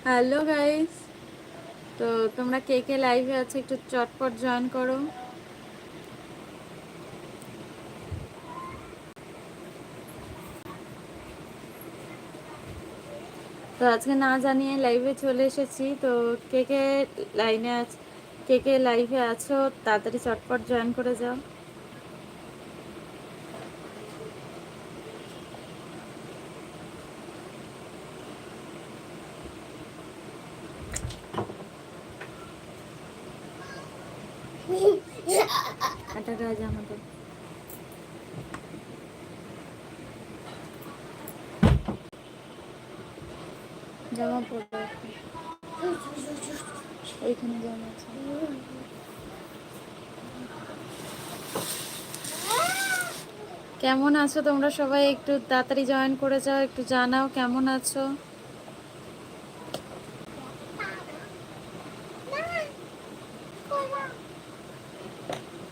Hello guys, তো তোমরা কে কে লাইভে আছো একটু চটপট জয়েন করো। তো আজকে না জানিয়ে লাইভে চলে এসেছি। তো কে কে লাইনে আছো, কে কে লাইভে আছো তাড়াতাড়ি চটপট জয়েন করে যাও। একটা কাজ আমাদের জামা পড়ো, ওইখানে জামা আছে। কেমন আছো তোমরা সবাই? একটু তাড়াতাড়ি জয়েন করে যাও, একটু জানাও কেমন আছো।